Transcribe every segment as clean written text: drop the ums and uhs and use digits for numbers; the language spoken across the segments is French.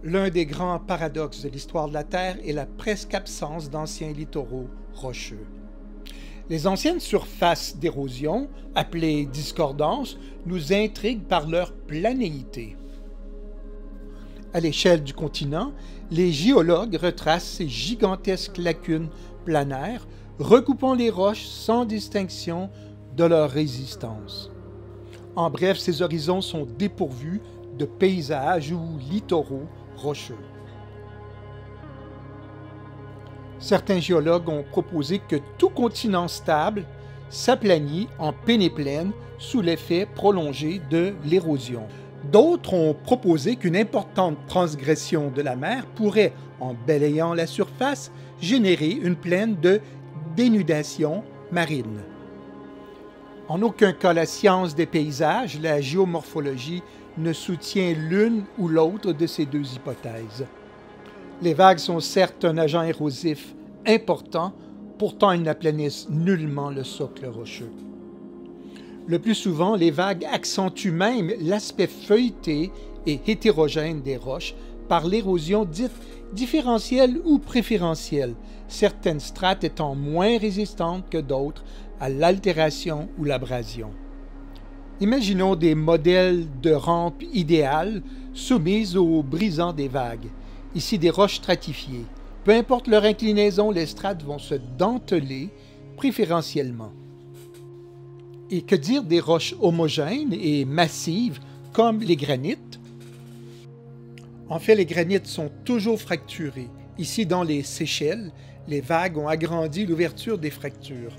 L'un des grands paradoxes de l'histoire de la Terre est la presque absence d'anciens littoraux rocheux. Les anciennes surfaces d'érosion, appelées discordances, nous intriguent par leur planéité. À l'échelle du continent, les géologues retracent ces gigantesques lacunes planaires, recoupant les roches sans distinction de leur résistance. En bref, ces horizons sont dépourvus de paysages ou littoraux rocheux. Certains géologues ont proposé que tout continent stable s'aplanit en pénéplaine sous l'effet prolongé de l'érosion. D'autres ont proposé qu'une importante transgression de la mer pourrait, en balayant la surface, générer une plaine de dénudation marine. En aucun cas la science des paysages, la géomorphologie, ne soutient l'une ou l'autre de ces deux hypothèses. Les vagues sont certes un agent érosif important, pourtant elles n'aplanissent nullement le socle rocheux. Le plus souvent, les vagues accentuent même l'aspect feuilleté et hétérogène des roches par l'érosion dite différentielle ou préférentielle, certaines strates étant moins résistantes que d'autres à l'altération ou l'abrasion. Imaginons des modèles de rampes idéales soumises au brisant des vagues, ici des roches stratifiées. Peu importe leur inclinaison, les strates vont se denteler préférentiellement. Et que dire des roches homogènes et massives comme les granites? En fait, les granites sont toujours fracturés. Ici, dans les Seychelles, les vagues ont agrandi l'ouverture des fractures.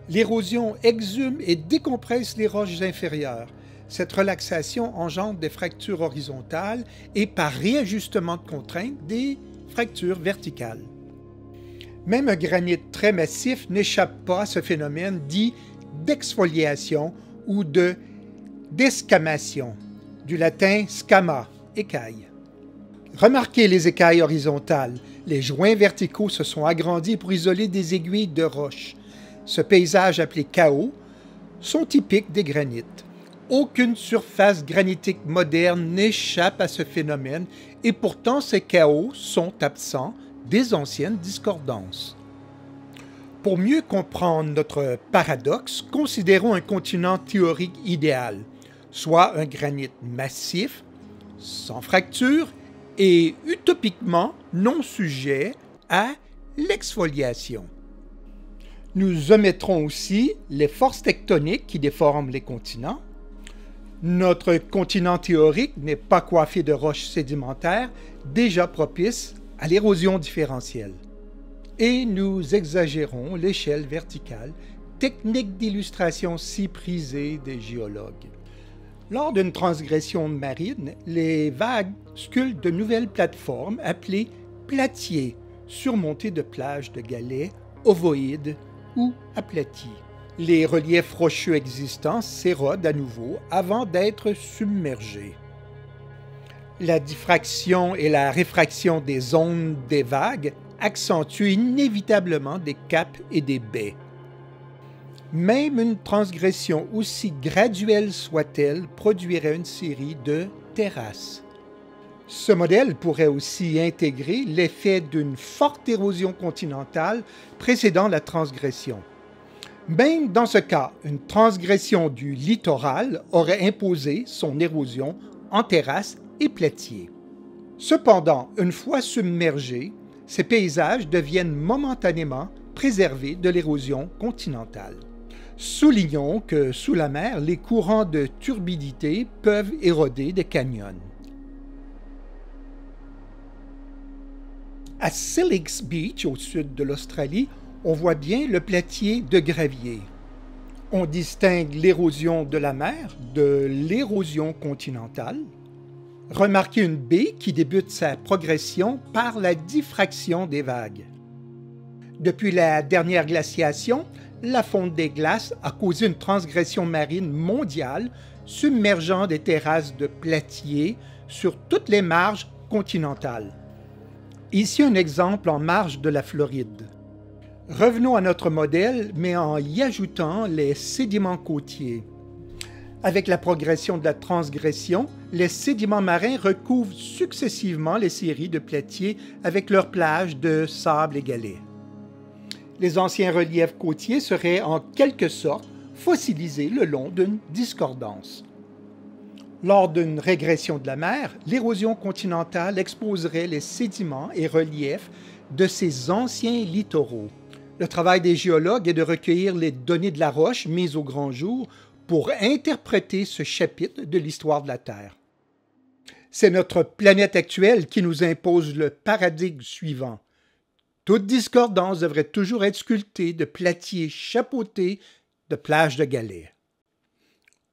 L'érosion exhume et décompresse les roches inférieures. Cette relaxation engendre des fractures horizontales et, par réajustement de contraintes, des fractures verticales. Même un granit très massif n'échappe pas à ce phénomène dit d'exfoliation ou de descamation, du latin scama, écaille. Remarquez les écailles horizontales. Les joints verticaux se sont agrandis pour isoler des aiguilles de roche. Ce paysage appelé chaos sont typiques des granites. Aucune surface granitique moderne n'échappe à ce phénomène et pourtant ces chaos sont absents des anciennes discordances. Pour mieux comprendre notre paradoxe, considérons un continent théorique idéal, soit un granit massif, sans fracture et utopiquement non sujet à l'exfoliation. Nous omettrons aussi les forces tectoniques qui déforment les continents. Notre continent théorique n'est pas coiffé de roches sédimentaires déjà propices à l'érosion différentielle. Et nous exagérons l'échelle verticale, technique d'illustration si prisée des géologues. Lors d'une transgression marine, les vagues sculptent de nouvelles plateformes appelées platiers, surmontées de plages de galets ovoïdes ou aplatis. Les reliefs rocheux existants s'érodent à nouveau avant d'être submergés. La diffraction et la réfraction des ondes des vagues accentuent inévitablement des caps et des baies. Même une transgression aussi graduelle soit-elle produirait une série de terrasses. Ce modèle pourrait aussi intégrer l'effet d'une forte érosion continentale précédant la transgression. Même dans ce cas, une transgression du littoral aurait imposé son érosion en terrasses et platiers. Cependant, une fois submergés, ces paysages deviennent momentanément préservés de l'érosion continentale. Soulignons que sous la mer, les courants de turbidité peuvent éroder des canyons. À Silix Beach, au sud de l'Australie, on voit bien le platier de gravier. On distingue l'érosion de la mer de l'érosion continentale. Remarquez une baie qui débute sa progression par la diffraction des vagues. Depuis la dernière glaciation, la fonte des glaces a causé une transgression marine mondiale, submergeant des terrasses de platiers sur toutes les marges continentales. Ici un exemple en marge de la Floride. Revenons à notre modèle, mais en y ajoutant les sédiments côtiers. Avec la progression de la transgression, les sédiments marins recouvrent successivement les séries de platiers avec leurs plages de sable et galets. Les anciens reliefs côtiers seraient en quelque sorte fossilisés le long d'une discordance. Lors d'une régression de la mer, l'érosion continentale exposerait les sédiments et reliefs de ces anciens littoraux. Le travail des géologues est de recueillir les données de la roche mises au grand jour pour interpréter ce chapitre de l'histoire de la Terre. C'est notre planète actuelle qui nous impose le paradigme suivant. Toute discordance devrait toujours être sculptée de platiers chapeautés de plages de galets.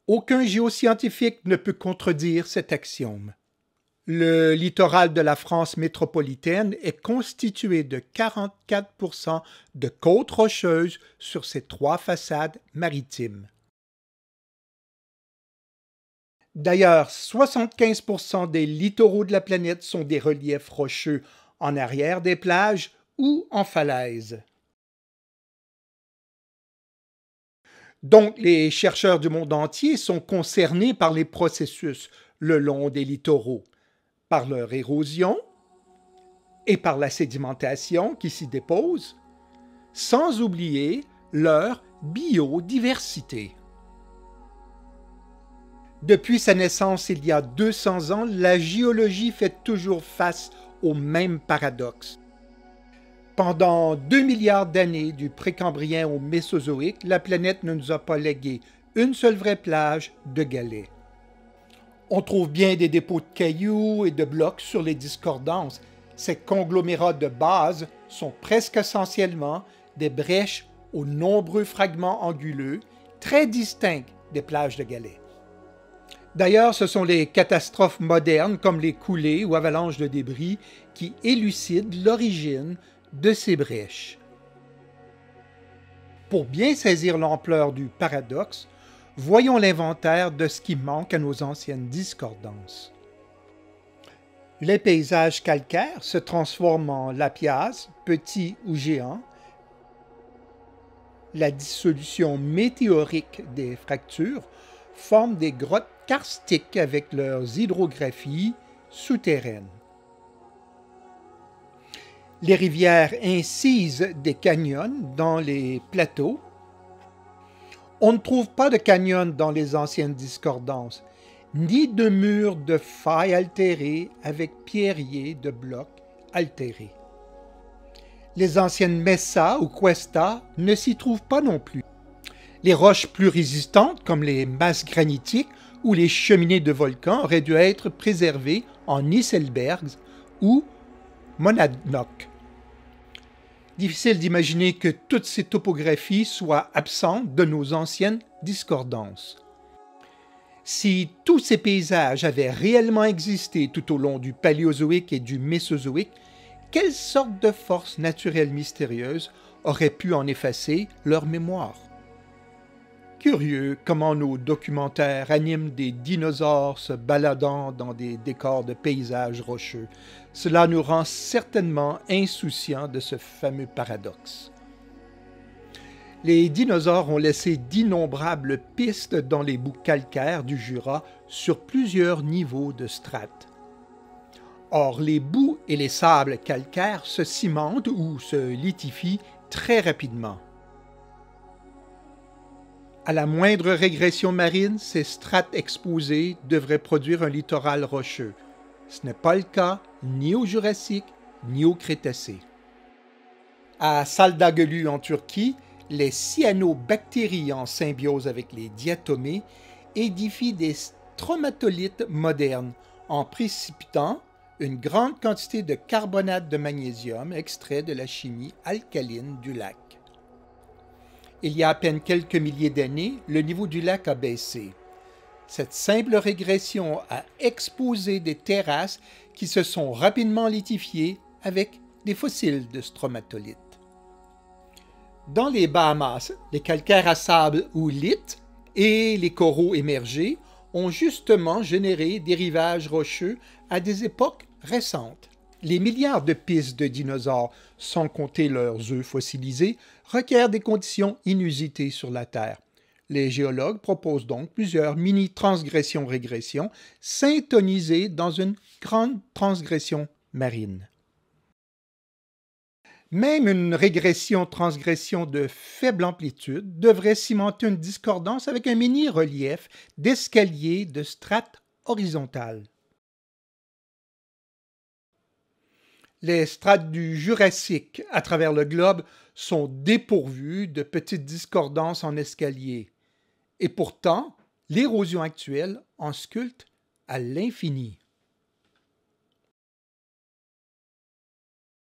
Aucun géoscientifique ne peut contredire cet axiome. Le littoral de la France métropolitaine est constitué de 44% de côtes rocheuses sur ses 3 façades maritimes. D'ailleurs, 75% des littoraux de la planète sont des reliefs rocheux en arrière des plages ou en falaise. Donc, les chercheurs du monde entier sont concernés par les processus le long des littoraux, par leur érosion et par la sédimentation qui s'y dépose, sans oublier leur biodiversité. Depuis sa naissance il y a 200 ans, la géologie fait toujours face au même paradoxe. Pendant 2 milliards d'années, du Précambrien au Mésozoïque, la planète ne nous a pas légué une seule vraie plage de galets. On trouve bien des dépôts de cailloux et de blocs sur les discordances. Ces conglomérats de base sont presque essentiellement des brèches aux nombreux fragments anguleux, très distincts des plages de galets. D'ailleurs, ce sont les catastrophes modernes comme les coulées ou avalanches de débris qui élucident l'origine de ces brèches. Pour bien saisir l'ampleur du paradoxe, voyons l'inventaire de ce qui manque à nos anciennes discordances. Les paysages calcaires se transforment en lapiaz, petits ou géants. La dissolution météorique des fractures forme des grottes karstiques avec leurs hydrographies souterraines. Les rivières incisent des canyons dans les plateaux. On ne trouve pas de canyons dans les anciennes discordances, ni de murs de failles altérées avec pierriers de blocs altérés. Les anciennes messas ou cuestas ne s'y trouvent pas non plus. Les roches plus résistantes, comme les masses granitiques ou les cheminées de volcans, auraient dû être préservées en Nisselbergs ou Monadnock. Difficile d'imaginer que toutes ces topographies soient absentes de nos anciennes discordances. Si tous ces paysages avaient réellement existé tout au long du Paléozoïque et du Mésozoïque, quelle sorte de force naturelle mystérieuse aurait pu en effacer leur mémoire? Curieux comment nos documentaires animent des dinosaures se baladant dans des décors de paysages rocheux. Cela nous rend certainement insouciants de ce fameux paradoxe. Les dinosaures ont laissé d'innombrables pistes dans les boues calcaires du Jura sur plusieurs niveaux de strates. Or, les boues et les sables calcaires se cimentent ou se liquéfient très rapidement. À la moindre régression marine, ces strates exposées devraient produire un littoral rocheux. Ce n'est pas le cas ni au Jurassique ni au Crétacé. À Saldagölü en Turquie, les cyanobactéries en symbiose avec les diatomées édifient des stromatolites modernes en précipitant une grande quantité de carbonate de magnésium extrait de la chimie alcaline du lac. Il y a à peine quelques milliers d'années, le niveau du lac a baissé. Cette simple régression a exposé des terrasses qui se sont rapidement lithifiées avec des fossiles de stromatolites. Dans les Bahamas, les calcaires à sable ou lites et les coraux émergés ont justement généré des rivages rocheux à des époques récentes. Les milliards de pistes de dinosaures, sans compter leurs œufs fossilisés, requièrent des conditions inusitées sur la Terre. Les géologues proposent donc plusieurs mini-transgressions-régressions syntonisées dans une grande transgression marine. Même une régression-transgression de faible amplitude devrait cimenter une discordance avec un mini-relief d'escalier de strates horizontales. Les strates du Jurassique à travers le globe sont dépourvues de petites discordances en escalier. Et pourtant, l'érosion actuelle en sculpte à l'infini.